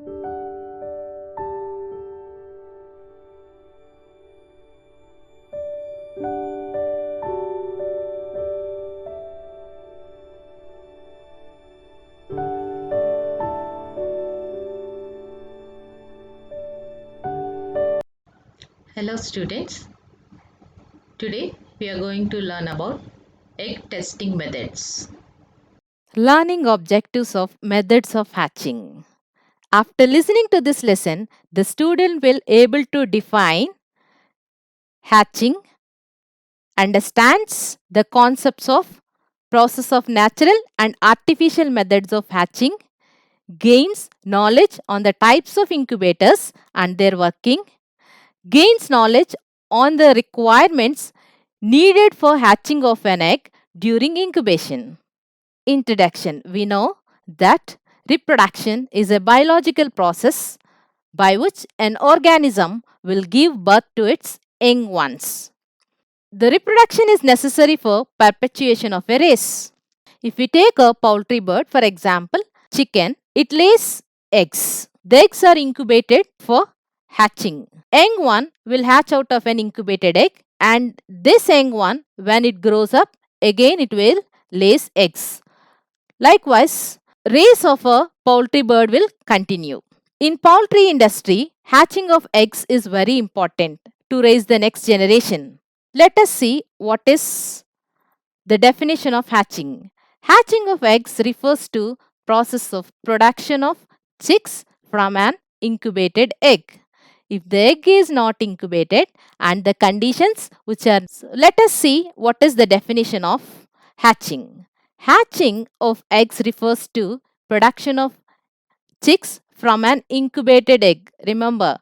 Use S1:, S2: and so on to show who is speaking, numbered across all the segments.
S1: Hello students, today we are going to learn about egg testing methods.
S2: Learning objectives of methods of hatching. After listening to this lesson, the student will able to define hatching, understands the concepts of process of natural and artificial methods of hatching, gains knowledge on the types of incubators and their working, gains knowledge on the requirements needed for hatching of an egg during incubation. Introduction. We know that reproduction is a biological process by which an organism will give birth to its young ones. The reproduction is necessary for perpetuation of a race. If we take a poultry bird, for example, chicken, it lays eggs. The eggs are incubated for hatching. Young one will hatch out of an incubated egg, and this young one, when it grows up, again it will lays eggs. Likewise, race of a poultry bird will continue. In poultry industry, hatching of eggs is very important to raise the next generation. Let us see what is the definition of hatching. Hatching of eggs refers to process of production of chicks from an incubated egg. If the egg is not incubated and the conditions which are, let us see what is the definition of hatching. Hatching of eggs refers to production of chicks from an incubated egg. Remember,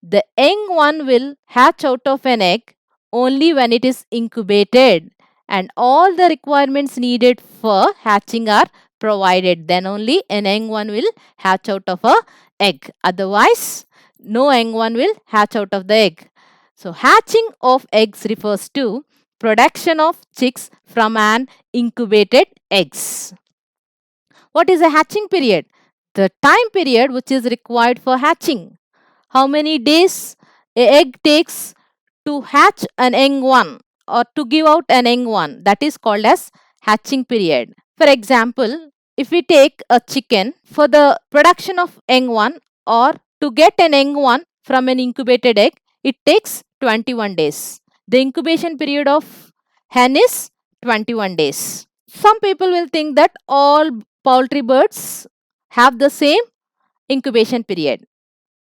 S2: the young one will hatch out of an egg only when it is incubated, and all the requirements needed for hatching are provided. Then only an young one will hatch out of a egg. Otherwise, no young one will hatch out of the egg. So, hatching of eggs refers to production of chicks from an incubated eggs. What is a hatching period? The time period which is required for hatching. How many days a egg takes to hatch an young one or to give out an young one? That is called as hatching period. For example, if we take a chicken for the production of young one or to get an young one from an incubated egg, it takes 21 days. The incubation period of hen is 21 days. Some people will think that all poultry birds have the same incubation period.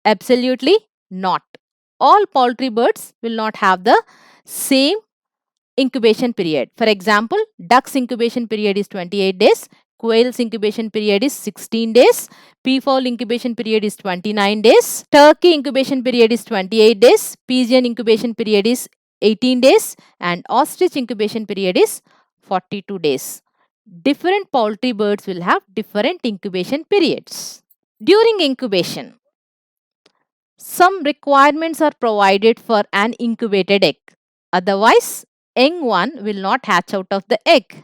S2: Absolutely not. All poultry birds will not have the same incubation period. For example, duck's incubation period is 28 days, quail's incubation period is 16 days, peafowl incubation period is 29 days, turkey incubation period is 28 days, pigeon incubation period is 18 days, and ostrich incubation period is 42 days. Different poultry birds will have different incubation periods. During incubation, some requirements are provided for an incubated egg. Otherwise, young one will not hatch out of the egg.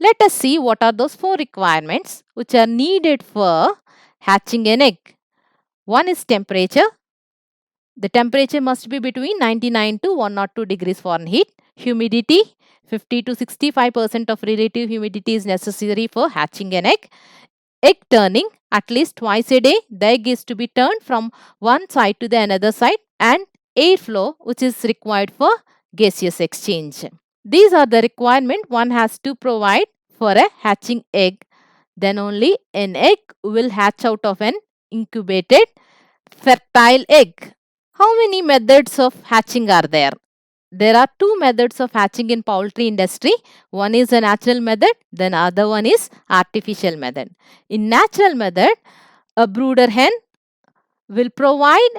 S2: Let us see what are those four requirements which are needed for hatching an egg. One is temperature. The temperature must be between 99 to 102 degrees Fahrenheit. Humidity, 50 to 65% of relative humidity is necessary for hatching an egg. Egg turning, at least twice a day, the egg is to be turned from one side to the another side, and airflow, which is required for gaseous exchange. These are the requirement one has to provide for a hatching egg. Then only an egg will hatch out of an incubated fertile egg. How many methods of hatching are there? There are two methods of hatching in poultry industry. One is a natural method, then other one is artificial method. In natural method, a brooder hen will provide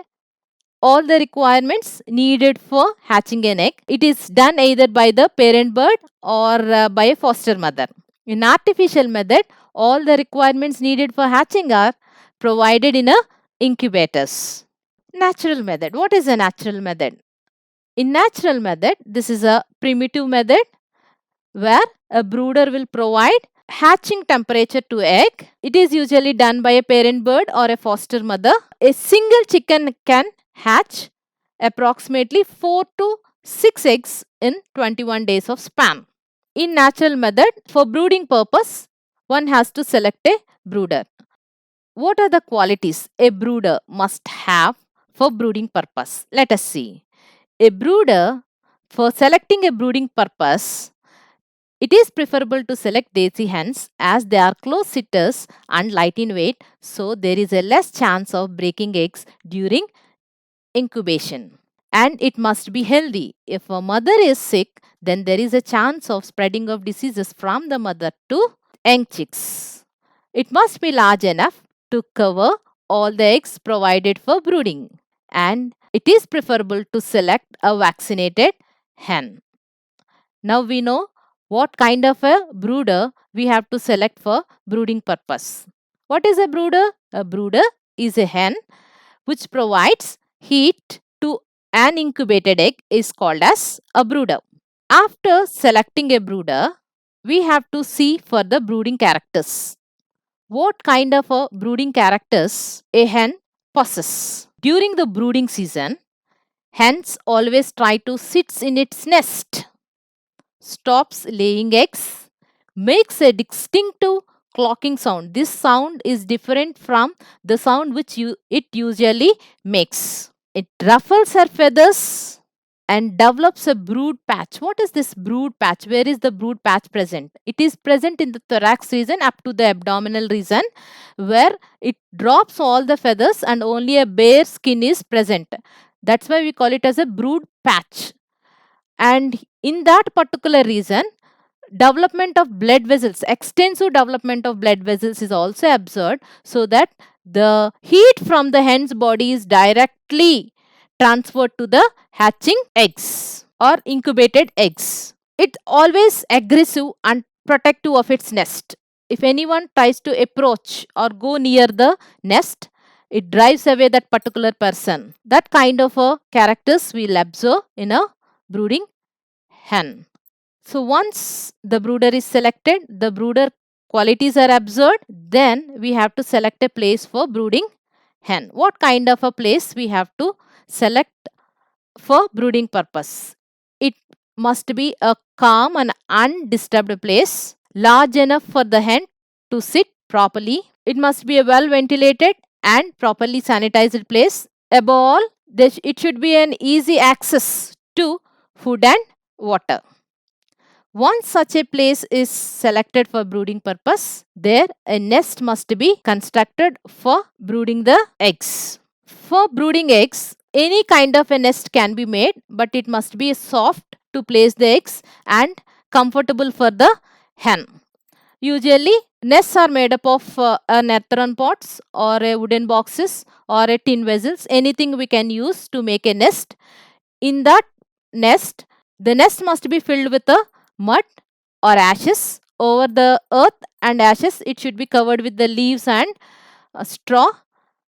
S2: all the requirements needed for hatching an egg. It is done either by the parent bird or by a foster mother. In artificial method, all the requirements needed for hatching are provided in a incubators. Natural method. What is a natural method? In natural method, this is a primitive method where a brooder will provide hatching temperature to egg. It is usually done by a parent bird or a foster mother. A single chicken can hatch approximately 4 to 6 eggs in 21 days of span. In natural method, for brooding purpose, one has to select a brooder. What are the qualities a brooder must have for brooding purpose? Let us see. A brooder, for selecting a brooding purpose, it is preferable to select desi hens as they are close sitters and light in weight, so there is a less chance of breaking eggs during incubation. And it must be healthy. If a mother is sick, then there is a chance of spreading of diseases from the mother to young chicks. It must be large enough to cover all the eggs provided for brooding. And it is preferable to select a vaccinated hen. Now we know what kind of a brooder we have to select for brooding purpose. What is a brooder? A brooder is a hen which provides heat to an incubated egg is called as a brooder. After selecting a brooder, we have to see for the brooding characters. What kind of a brooding characters a hen possesses. During the brooding season, hens always try to sit in its nest, stops laying eggs, makes a distinctive clocking sound. This sound is different from the sound which it usually makes. It ruffles her feathers and develops a brood patch. What is this brood patch? Where is the brood patch present? It is present in the thorax region up to the abdominal region, where it drops all the feathers and only a bare skin is present. That's why we call it as a brood patch. And in that particular region, development of blood vessels, extensive development of blood vessels is also observed, so that the heat from the hen's body is directly transferred to the hatching eggs or incubated eggs. It always aggressive and protective of its nest. If anyone tries to approach or go near the nest, it drives away that particular person. That kind of a characters we'll observe in a brooding hen. So once the brooder is selected, the brooder qualities are observed, then we have to select a place for brooding hen. What kind of a place we have to select for brooding purpose? It must be a calm and undisturbed place, large enough for the hen to sit properly. It must be a well ventilated and properly sanitized place. Above all, it should be an easy access to food and water. Once such a place is selected for brooding purpose, there a nest must be constructed for brooding the eggs. For brooding eggs, any kind of a nest can be made, but it must be soft to place the eggs and comfortable for the hen. Usually, nests are made up of an earthen pots or a wooden boxes or a tin vessels, anything we can use to make a nest. In that nest, the nest must be filled with a mud or ashes. Over the earth and ashes, it should be covered with the leaves and straw.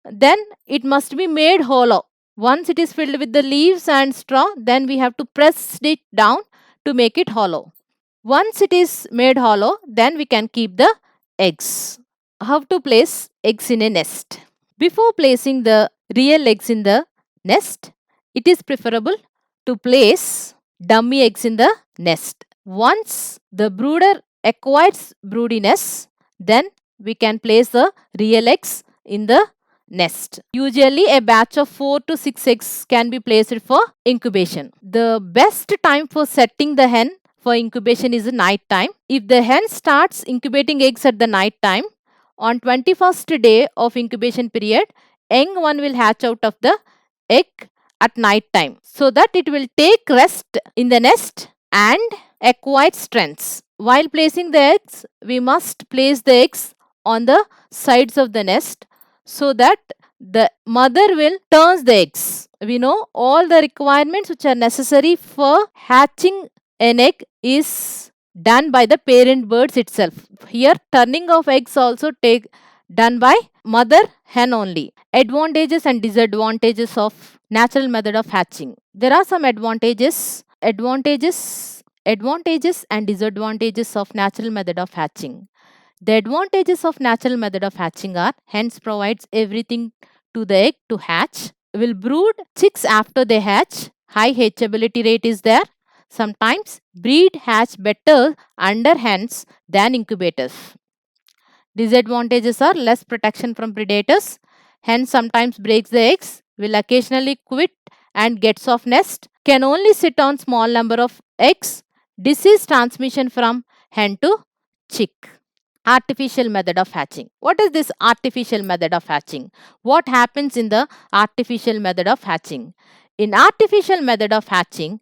S2: Then it must be made hollow. Once it is filled with the leaves and straw, then we have to press it down to make it hollow. Once it is made hollow, then we can keep the eggs. How to place eggs in a nest? Before placing the real eggs in the nest, it is preferable to place dummy eggs in the nest. Once the brooder acquires broodiness, then we can place the real eggs in the nest. Usually a batch of 4 to 6 eggs can be placed for incubation. The best time for setting the hen for incubation is night time. If the hen starts incubating eggs at the night time, on 21st day of incubation period, young one will hatch out of the egg at night time, so that it will take rest in the nest and acquire strengths. While placing the eggs, we must place the eggs on the sides of the nest, so that the mother will turn the eggs. We know all the requirements which are necessary for hatching an egg is done by the parent birds itself. Here turning of eggs also done by mother hen only. Advantages and disadvantages of natural method of hatching. There are some advantages and disadvantages of natural method of hatching. The advantages of natural method of hatching are hens provides everything to the egg to hatch, will brood chicks after they hatch, high hatchability rate is there, sometimes breed hatch better under hens than incubators. Disadvantages are less protection from predators, hens sometimes breaks the eggs, will occasionally quit and gets off nest, can only sit on small number of eggs, disease transmission from hen to chick. Artificial method of hatching. What is this artificial method of hatching? What happens in the artificial method of hatching? In artificial method of hatching,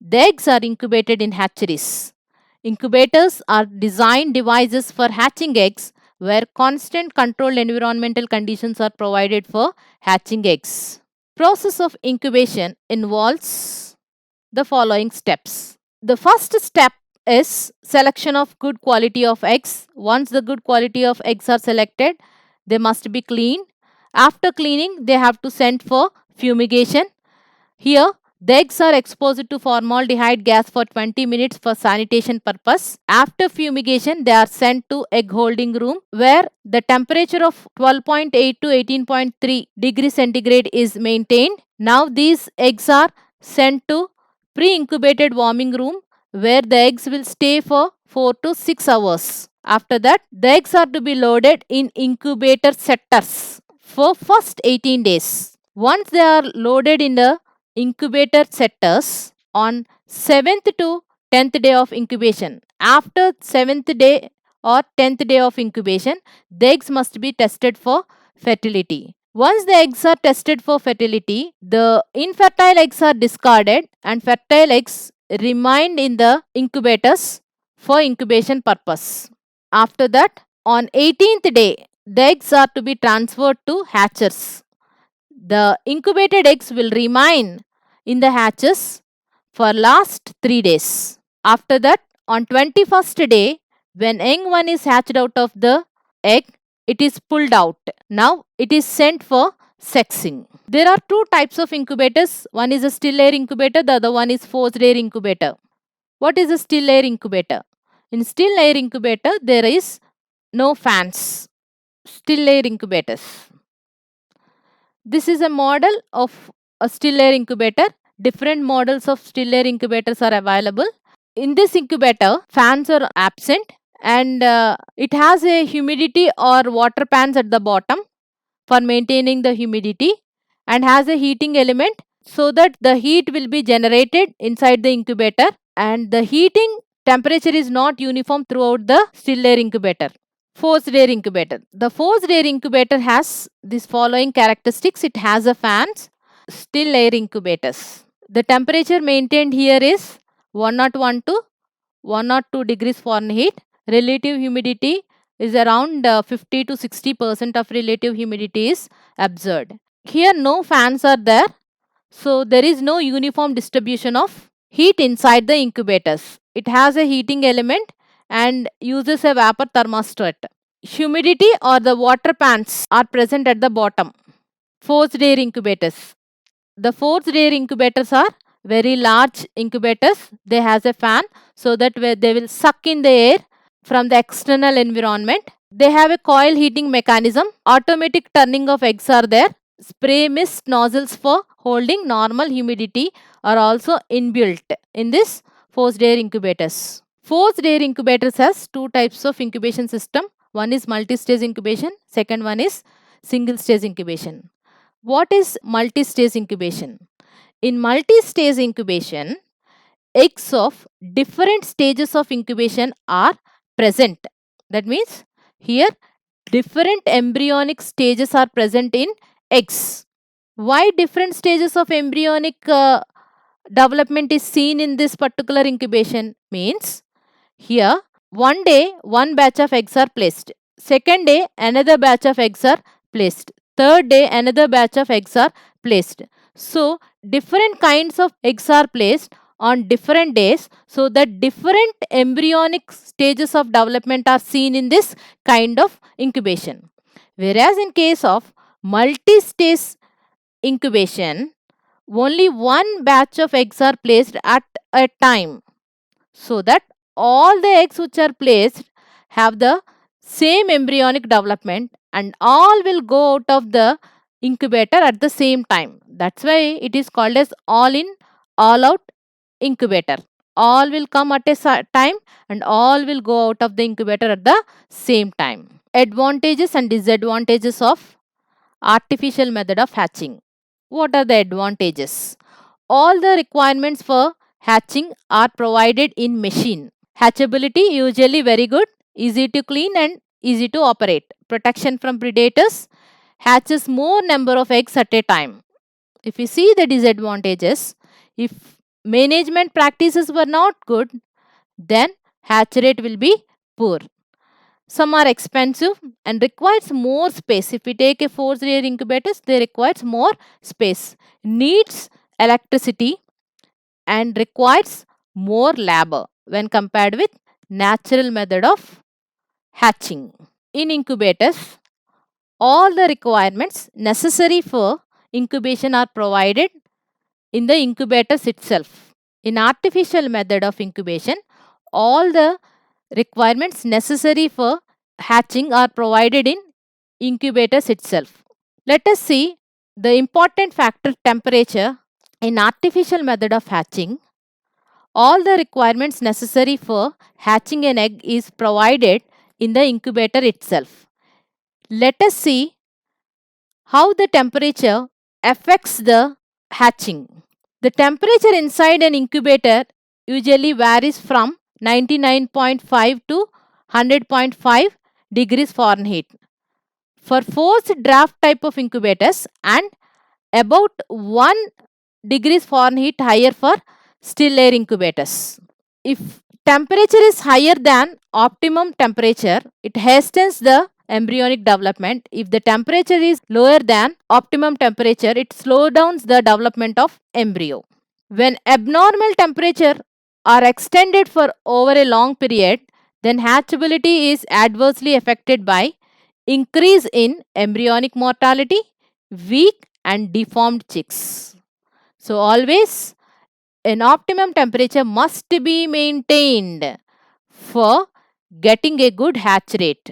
S2: the eggs are incubated in hatcheries. Incubators are designed devices for hatching eggs where constant controlled environmental conditions are provided for hatching eggs. Process of incubation involves the following steps. The first step is selection of good quality of eggs. Once the good quality of eggs are selected, they must be cleaned. After cleaning, they have to send for fumigation. Here, the eggs are exposed to formaldehyde gas for 20 minutes for sanitation purpose. After fumigation, they are sent to egg holding room where the temperature of 12.8 to 18.3 degrees centigrade is maintained. Now these eggs are sent to pre-incubated warming room where the eggs will stay for 4 to 6 hours. After that, the eggs are to be loaded in incubator setters for first 18 days. Once they are loaded in the incubator setters on 7th to 10th day of incubation. After 7th day or 10th day of incubation, the eggs must be tested for fertility. Once the eggs are tested for fertility, the infertile eggs are discarded and fertile eggs remain in the incubators for incubation purpose. After that, on 18th day, the eggs are to be transferred to hatchers. The incubated eggs will remain in the hatches for last 3 days. After that, on 21st day, when young one is hatched out of the egg, it is pulled out. Now it is sent for sexing. There are two types of incubators. One is a still air incubator, the other one is forced air incubator. What is a still air incubator? In still air incubator, there is no fans. Still air incubators. This is a model of a still air incubator. Different models of still air incubators are available. In this incubator, fans are absent and it has a humidity or water pans at the bottom for maintaining the humidity and has a heating element so that the heat will be generated inside the incubator and the heating temperature is not uniform throughout the still air incubator. Forced air incubator. The forced air incubator has these following characteristics. It has a fans, still air incubators. The temperature maintained here is 101 to 102 degrees Fahrenheit. Relative humidity is around 50 to 60% of relative humidity is observed. Here no fans are there, so there is no uniform distribution of heat inside the incubators. It has a heating element and uses a vapor thermostat. Humidity or the water pans are present at the bottom. Forced air incubators. The forced air incubators are very large incubators. They has a fan so that they will suck in the air from the external environment. They have a coil heating mechanism. Automatic turning of eggs are there. Spray mist nozzles for holding normal humidity are also inbuilt in this forced air incubators. Forced air incubators has two types of incubation system. One is multi-stage incubation. Second one is single-stage incubation. What is multi-stage incubation? In multi-stage incubation, eggs of different stages of incubation are present. That means here different embryonic stages are present in eggs. Why different stages of embryonic development is seen in this particular incubation means here one day one batch of eggs are placed. Second day another batch of eggs are placed. Third day another batch of eggs are placed. So different kinds of eggs are placed on different days so that different embryonic stages of development are seen in this kind of incubation. Whereas in case of multi-stage incubation, only one batch of eggs are placed at a time so that all the eggs which are placed have the same embryonic development, and all will go out of the incubator at the same time. That's why it is called as all in, all out incubator. All will come at a time and all will go out of the incubator at the same time. Advantages and disadvantages of artificial method of hatching. What are the advantages? All the requirements for hatching are provided in machine. Hatchability usually very good, easy to clean and easy to operate. Protection from predators, hatches more number of eggs at a time. If you see the disadvantages, if management practices were not good, then hatch rate will be poor. Some are expensive and requires more space. If we take a forced air incubators, they requires more space, needs electricity and requires more labor when compared with natural method of hatching. In incubators, all the requirements necessary for incubation are provided in the incubators itself. In artificial method of incubation, all the requirements necessary for hatching are provided in incubators itself. Let us see the important factor temperature. In artificial method of hatching, all the requirements necessary for hatching an egg is provided in the incubator itself. Let us see how the temperature affects the hatching. The temperature inside an incubator usually varies from 99.5 to 100.5 degrees Fahrenheit for forced draft type of incubators and about 1 degrees Fahrenheit higher for still air incubators. If temperature is higher than optimum temperature, it hastens the embryonic development. If the temperature is lower than optimum temperature, it slows down the development of embryo. When abnormal temperature are extended for over a long period, then hatchability is adversely affected by increase in embryonic mortality, weak and deformed chicks. So always an optimum temperature must be maintained for getting a good hatch rate.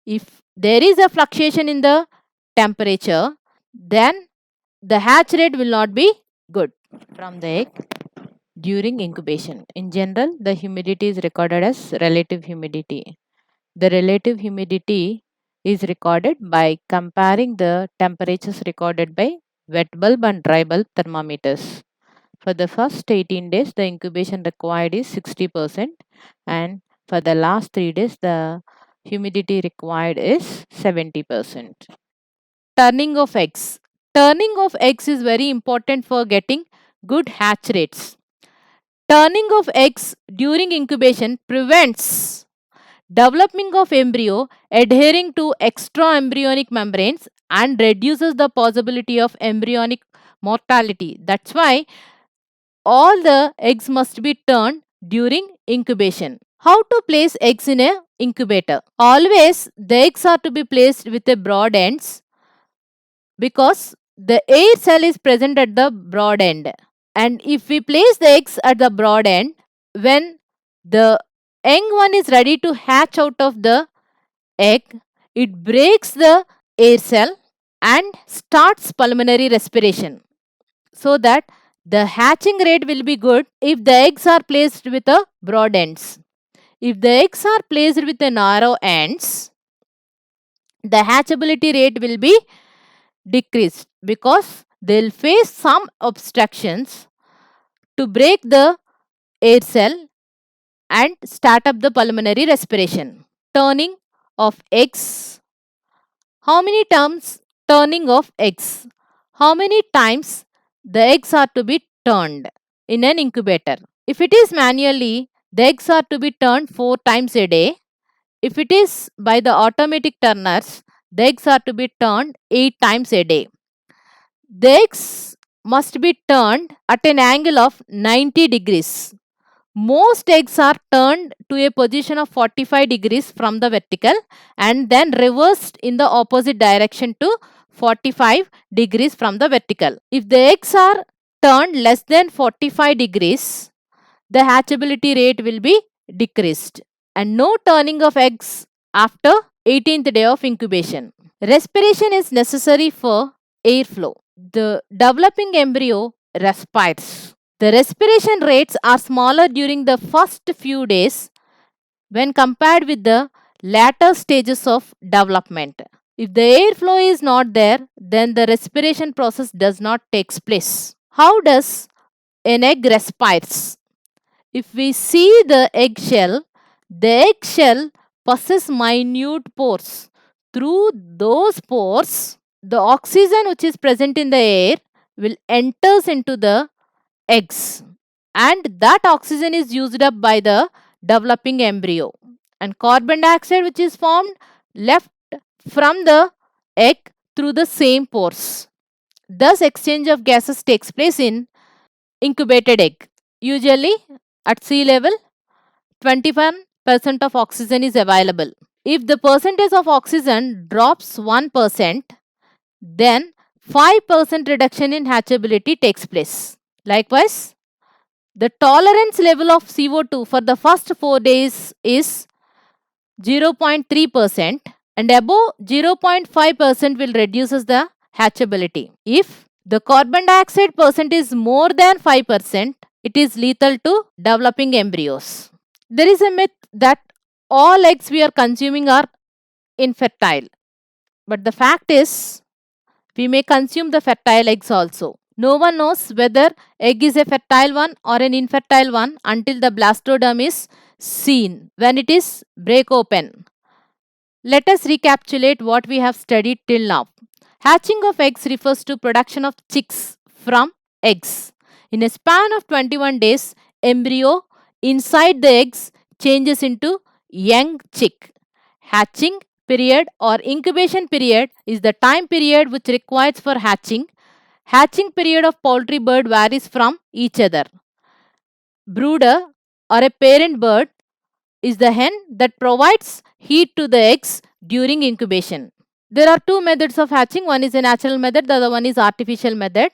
S2: If there is a fluctuation in the temperature, then the hatch rate will not be good. From the egg during incubation. In general, the humidity is recorded as relative humidity. The relative humidity is recorded by comparing the temperatures recorded by wet bulb and dry bulb thermometers. For the first 18 days, the incubation required is 60%, and for the last 3 days, the humidity required is 70%. Turning of eggs. Turning of eggs is very important for getting good hatch rates. Turning of eggs during incubation prevents developing of embryo adhering to extra embryonic membranes and reduces the possibility of embryonic mortality. That's why all the eggs must be turned during incubation. How to place eggs in a incubator? Always the eggs are to be placed with a broad ends because the air cell is present at the broad end. And if we place the eggs at the broad end, when the young one is ready to hatch out of the egg, it breaks the air cell and starts pulmonary respiration, so that the hatching rate will be good if the eggs are placed with a broad ends. If the eggs are placed with a narrow ends, the hatchability rate will be decreased because they will face some obstructions to break the air cell and start up the pulmonary respiration. Turning of eggs. How many times turning of eggs? How many times the eggs are to be turned in an incubator? If it is manually, the eggs are to be turned 4 times a day. If it is by the automatic turners, the eggs are to be turned 8 times a day. The eggs must be turned at an angle of 90 degrees. Most eggs are turned to a position of 45 degrees from the vertical and then reversed in the opposite direction to 45 degrees from the vertical. If the eggs are turned less than 45 degrees, the hatchability rate will be decreased, and no turning of eggs after 18th day of incubation. Respiration is necessary for airflow. The developing embryo respires. The respiration rates are smaller during the first few days when compared with the later stages of development. If the airflow is not there, then the respiration process does not take place. How does an egg respires? If we see the eggshell possesses minute pores. Through those pores, the oxygen which is present in the air will enters into the eggs, and that oxygen is used up by the developing embryo, and carbon dioxide which is formed left from the egg through the same pores. Thus exchange of gases takes place in incubated egg. Usually at sea level 21% of oxygen is available. If the percentage of oxygen drops 1%, then 5% reduction in hatchability takes place. Likewise, the tolerance level of CO2 for the first 4 days is 0.3%, and above 0.5% will reduces the hatchability. If the carbon dioxide percent is more than 5%, it is lethal to developing embryos. There is a myth that all eggs we are consuming are infertile, but the fact is we may consume the fertile eggs also. No one knows whether egg is a fertile one or an infertile one until the blastoderm is seen, when it is break open. Let us recapitulate what we have studied till now. Hatching of eggs refers to production of chicks from eggs. In a span of 21 days, embryo inside the eggs changes into young chick. Hatching period or incubation period is the time period which requires for hatching. Hatching period of poultry bird varies from each other. Brooder or a parent bird is the hen that provides heat to the eggs during incubation. There are two methods of hatching. One is a natural method, the other one is artificial method.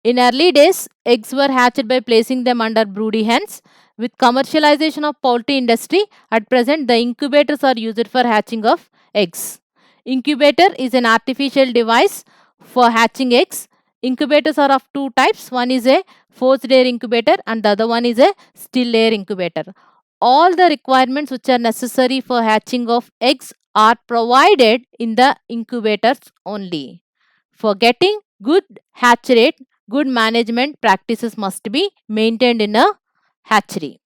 S2: In early days, eggs were hatched by placing them under broody hens. With commercialization of poultry industry, at present the incubators are used for hatching of eggs. Incubator is an artificial device for hatching eggs. Incubators are of two types. One is a forced air incubator and the other one is a still air incubator. All the requirements which are necessary for hatching of eggs are provided in the incubators only. For getting good hatch rate, good management practices must be maintained in a hatchery.